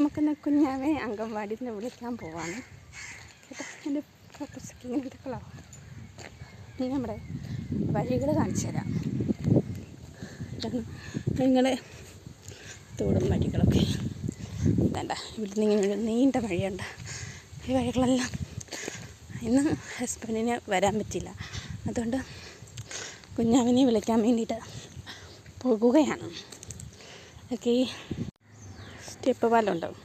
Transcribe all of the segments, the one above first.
നമുക്കിന്ന് കുഞ്ഞാവെ അംഗൻവാടിയിൽ നിന്ന് വിളിക്കാൻ പോവാണ് കേട്ടോ. എൻ്റെ ഫോട്ടോസൊക്കെ ഇങ്ങനെ എടുക്കളാവും. ഇനി നമ്മുടെ വഴികൾ കാണിച്ചു തരാം. നിങ്ങളെ തോടും വഴികളൊക്കെ വേണ്ട. ഇവിടുന്ന് ഇങ്ങനെ ഒരു നീണ്ട വഴിയുണ്ട്. ഈ വഴികളെല്ലാം ഇന്ന് ഹസ്ബൻഡിന് വരാൻ പറ്റില്ല, അതുകൊണ്ട് കുഞ്ഞാവിനെ വിളിക്കാൻ വേണ്ടിയിട്ട് പോകുകയാണ്. ഒക്കെ ഈ സ്റ്റെപ്പ് പാലം ഉണ്ടാവും,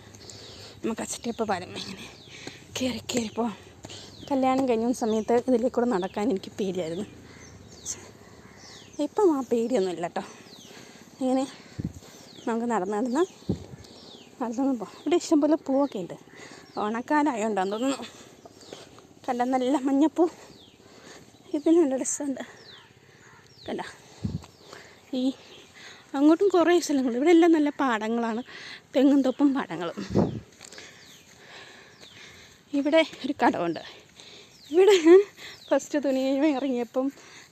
നമുക്ക് ആ സ്റ്റെപ്പ് പാലം ഇങ്ങനെ കയറിപ്പോൾ കല്യാണം കഴിഞ്ഞ സമയത്ത് ഇതിലേക്കൂടെ നടക്കാൻ എനിക്ക് പേടിയായിരുന്നു. ഇപ്പം ആ പേടിയൊന്നും ഇല്ല കേട്ടോ. ഇങ്ങനെ നമുക്ക് നടന്ന് പോകാം. ഇവിടെ ഇഷ്ടംപോലെ പൂവൊക്കെ ഉണ്ട്. ഓണക്കാലമായോണ്ടാന്ന് തോന്നുന്നു. കണ്ട നല്ല മഞ്ഞപ്പൂ. ഇതിന് നല്ല രസമുണ്ട്. കണ്ട ഈ അങ്ങോട്ടും കുറേ സ്ഥലങ്ങളുണ്ട്. ഇവിടെ എല്ലാം നല്ല പാടങ്ങളാണ്, തെങ്ങും തൊപ്പും പാടങ്ങളും. ഇവിടെ ഒരു കടമുണ്ട്. ഇവിടെ ഫസ്റ്റ് തുണി ഇറങ്ങിയപ്പം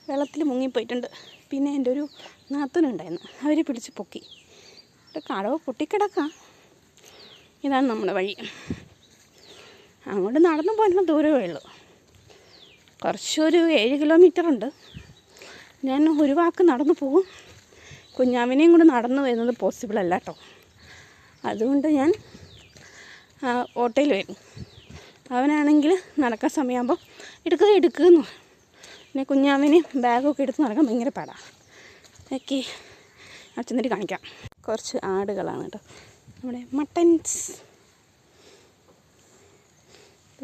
വെള്ളത്തിൽ മുങ്ങിപ്പോയിട്ടുണ്ട്. പിന്നെ എൻ്റെ ഒരു നാത്തൂനുണ്ടായിരുന്നു, അവർ പിടിച്ച് പൊക്കി. ഇവിടെ കടവ് പൊട്ടിക്കിടക്കാം. ഇതാണ് നമ്മുടെ വഴി. അങ്ങോട്ട് നടന്നു പോലുള്ള ദൂരമേ ഉള്ളൂ. കുറച്ചൊരു 7 കിലോമീറ്റർ ഉണ്ട്. ഞാൻ ഒരു വാക്ക് നടന്നു പോകും. കുഞ്ഞാവിനെയും കൂടെ നടന്നു വരുന്നത് പോസിബിൾ അല്ല കേട്ടോ. അതുകൊണ്ട് ഞാൻ ഓട്ടോയിൽ വരും. അവനാണെങ്കിൽ നടക്കാൻ സമയമാകുമ്പോൾ എടുക്കുന്നു. പിന്നെ കുഞ്ഞാവിന് ബാഗൊക്കെ എടുത്ത് നടക്കാൻ ഭയങ്കര പാടാണ്. ഓക്കെ, അച്ഛന്നിട്ട് കാണിക്കാം. കുറച്ച് ആടുകളാണ് കേട്ടോ, നമ്മുടെ മട്ടൻസ്.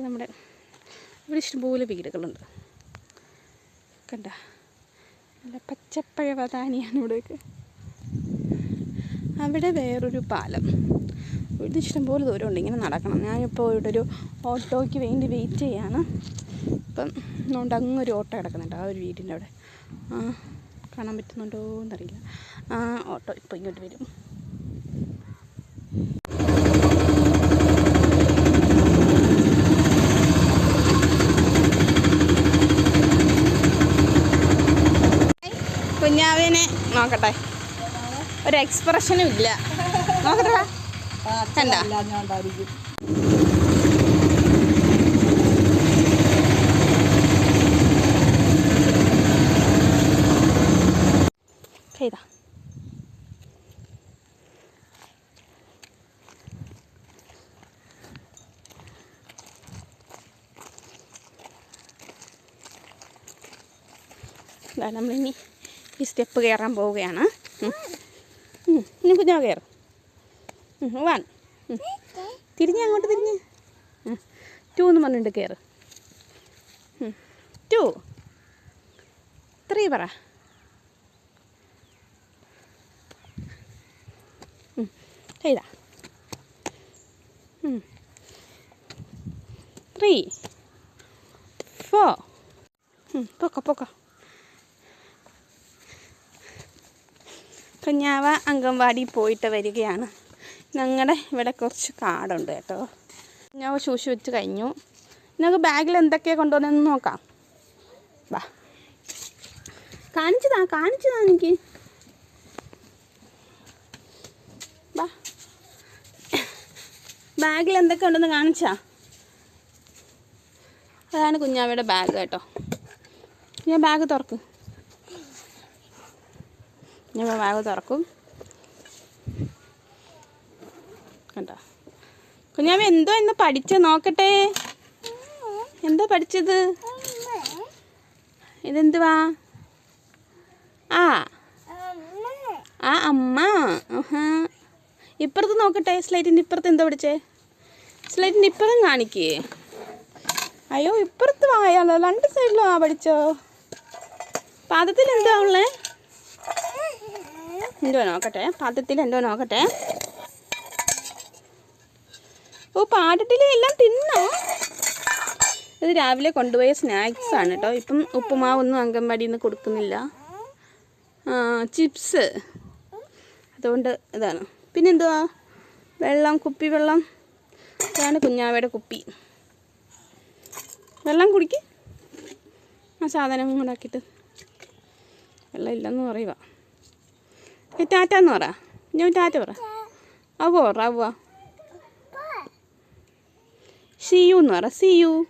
നമ്മുടെ ഇവിടെ ഇഷ്ടംപോലെ വീടുകളുണ്ട്. കണ്ട നല്ല പച്ചപ്പഴ വതാനിയാണ് ഇവിടെയൊക്കെ. അവിടെ വേറൊരു പാലം. ഇവിടെ ഇഷ്ടംപോലെ ദൂരമുണ്ട്, ഇങ്ങനെ നടക്കണം. ഞാനിപ്പോൾ ഇവിടെ ഒരു ഓട്ടോയ്ക്ക് വേണ്ടി വെയിറ്റ് ചെയ്യാണ്. ഇപ്പം അതുകൊണ്ട് അങ്ങൊരു ഓട്ടോ കിടക്കുന്നുണ്ട് ആ ഒരു വീടിൻ്റെ അവിടെ. കാണാൻ പറ്റുന്നുണ്ടോ എന്നറിയില്ല. ഓട്ടോ ഇപ്പോൾ ഇങ്ങോട്ട് വരും. കുഞ്ഞാവിനെ നോക്കട്ടെ, ഒരു എക്സ്പ്രഷനും ഇല്ല. നോക്കട്ടെ എന്താ ചെയ്താ. നമ്മളിനി ഈ സ്റ്റെപ്പ് കയറാൻ പോവുകയാണ്. ഇനി കുഞ്ഞാവ് കയറും. 1 തിരിഞ്ഞ് അങ്ങോട്ട് തിരിഞ്ഞ് 2 എന്ന് പറഞ്ഞിട്ട് കയറ്. 2 3 പറ. ചെയ്താ 3 4 പൊക്ക. കുഞ്ഞാവ അംഗൻവാടി പോയിട്ട് വരികയാണ്. ഞങ്ങളുടെ ഇവിടെ കുറച്ച് കാടുണ്ട് കേട്ടോ. കുഞ്ഞാവ ശൂശി വെച്ച് കഴിഞ്ഞു. ഞങ്ങൾക്ക് ബാഗിൽ എന്തൊക്കെയാണ് കൊണ്ടുവന്നതെന്ന് നോക്കാം. വാ, കാണിച്ചതാ എനിക്ക്. വാ, ബാഗിൽ എന്തൊക്കെ ഉണ്ടെന്ന് കാണിച്ചാ. അതാണ് കുഞ്ഞാവയുടെ ബാഗ് കേട്ടോ. ഞാൻ ബാഗ് തുറക്കും. കണ്ടോ കുഞ്ഞാവ എന്തോ ഇന്ന് പഠിച്ച നോക്കട്ടെ. എന്താ പഠിച്ചത്? ഇതെന്തുവാ? അമ്മ. ഇപ്പുറത്ത് നോക്കട്ടെ. സ്ലൈറ്റിൻ്റെ ഇപ്പുറത്ത് എന്താ പഠിച്ചേ? സ്ലൈറ്റിൻ്റെ ഇപ്പുറം കാണിക്കേ. അയ്യോ, ഇപ്പുറത്ത് വായാലോ, 2 സൈഡിലും പഠിച്ചോ. പാദത്തിൽ എന്താ ഉള്ളേ? എന്തോ നോക്കട്ടെ, പാദത്തിൽ എന്തോ നോക്കട്ടെ. ഓ, പാദത്തിൽ എല്ലാം തിന്നോ? ഇത് രാവിലെ കൊണ്ടുപോയ സ്നാക്സ് ആണ് കേട്ടോ. ഇപ്പം ഉപ്പുമാവൊന്നും അംഗൻവാടിയിൽ നിന്ന് കൊടുക്കുന്നില്ല. ചിപ്സ്, അതുകൊണ്ട് ഇതാണ്. പിന്നെന്തുവാ? വെള്ളം, കുപ്പിവെള്ളം. ഇതാണ് കുഞ്ഞാവയുടെ കുപ്പി. വെള്ളം കുടിക്ക്. ആ സാധനം ഉണ്ടാക്കിയിട്ട്. വെള്ളം ഇല്ലെന്ന് പറയുക. ടാറ്റ എന്ന് പറ. ഞാൻ ടാറ്റ പറ. അവ്വ. സി യു എന്ന് പറ, സി യു.